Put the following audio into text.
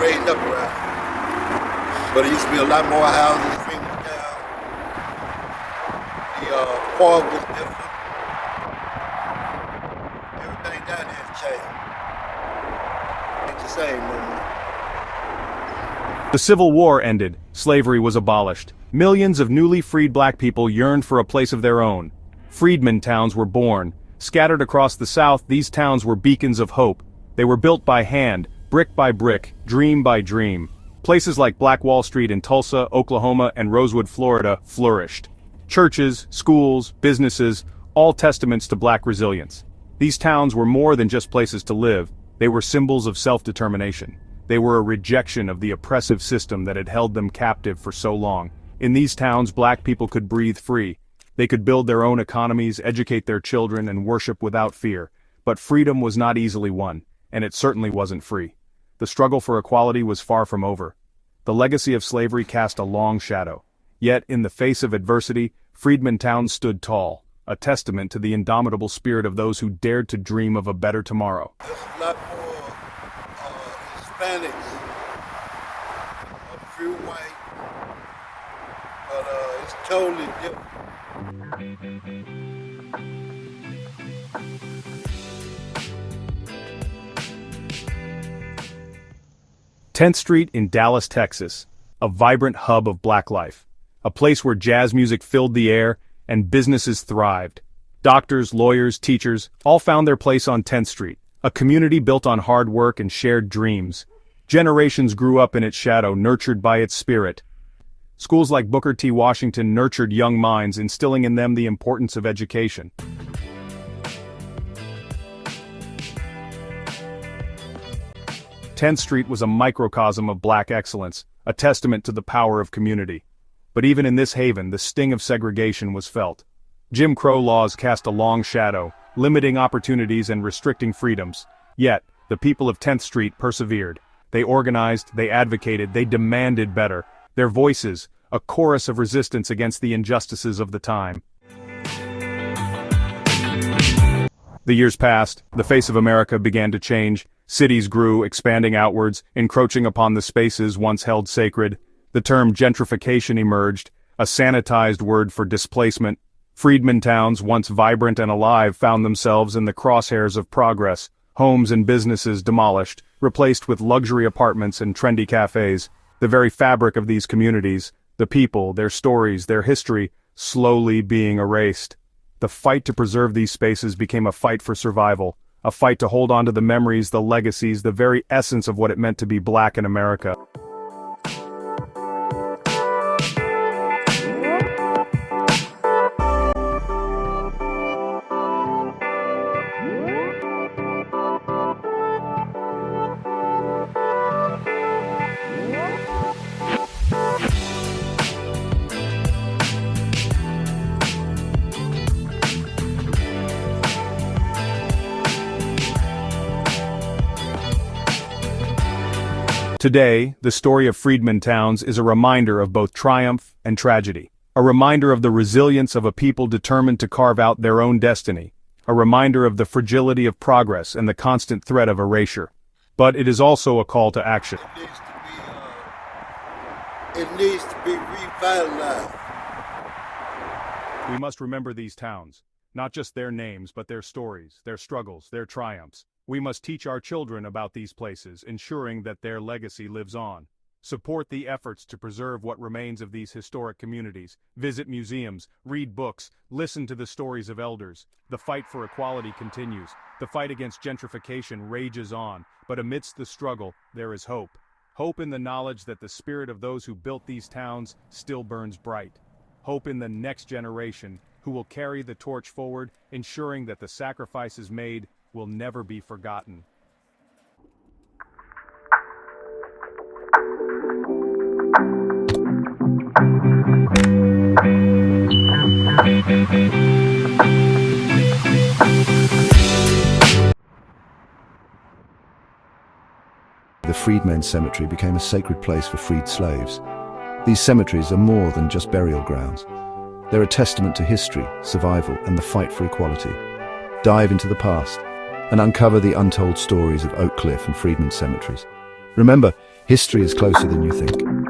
raised up around here. But there used to be a lot more houses in Freedman Town. The park was different. Everything down there has changed. Ain't the same no more. The Civil War ended, slavery was abolished. Millions of newly freed black people yearned for a place of their own. Freedmen towns were born. Scattered across the South, these towns were beacons of hope. They were built by hand, brick by brick, dream by dream. Places like Black Wall Street in Tulsa, Oklahoma, and Rosewood, Florida, flourished. Churches, schools, businesses, all testaments to black resilience. These towns were more than just places to live, they were symbols of self-determination. They were a rejection of the oppressive system that had held them captive for so long. In these towns, black people could breathe free. They could build their own economies, educate their children, and worship without fear. But freedom was not easily won, and it certainly wasn't free. The struggle for equality was far from over. The legacy of slavery cast a long shadow. Yet, in the face of adversity, Freedman towns stood tall, a testament to the indomitable spirit of those who dared to dream of a better tomorrow. There's a lot more Hispanics, a few white, but it's totally different. 10th Street in Dallas, Texas, a vibrant hub of black life. A place where jazz music filled the air and businesses thrived. Doctors, lawyers, teachers, all found their place on 10th Street, a community built on hard work and shared dreams. Generations grew up in its shadow, nurtured by its spirit. Schools like Booker T. Washington nurtured young minds, instilling in them the importance of education. Tenth Street was a microcosm of black excellence, a testament to the power of community. But even in this haven, the sting of segregation was felt. Jim Crow laws cast a long shadow, limiting opportunities and restricting freedoms. Yet, the people of 10th Street persevered. They organized, they advocated, they demanded better. Their voices, a chorus of resistance against the injustices of the time. The years passed, the face of America began to change. Cities grew, expanding outwards, encroaching upon the spaces once held sacred. The term gentrification emerged, a sanitized word for displacement. Freedmen towns, once vibrant and alive, found themselves in the crosshairs of progress. Homes and businesses demolished, replaced with luxury apartments and trendy cafes. The very fabric of these communities, the people, their stories, their history, slowly being erased. The fight to preserve these spaces became a fight for survival, a fight to hold on to the memories, the legacies, the very essence of what it meant to be black in America. Today, the story of Freedmen towns is a reminder of both triumph and tragedy. A reminder of the resilience of a people determined to carve out their own destiny. A reminder of the fragility of progress and the constant threat of erasure. But it is also a call to action. It needs to be revitalized. We must remember these towns, not just their names, but their stories, their struggles, their triumphs. We must teach our children about these places, ensuring that their legacy lives on. Support the efforts to preserve what remains of these historic communities. Visit museums, read books, listen to the stories of elders. The fight for equality continues. The fight against gentrification rages on. But amidst the struggle, there is hope. Hope in the knowledge that the spirit of those who built these towns still burns bright. Hope in the next generation, who will carry the torch forward, ensuring that the sacrifices made will never be forgotten. The Freedmen Cemetery became a sacred place for freed slaves. These cemeteries are more than just burial grounds. They're a testament to history, survival, and the fight for equality. Dive into the past and uncover the untold stories of Oak Cliff and Freedmen cemeteries. Remember, history is closer than you think.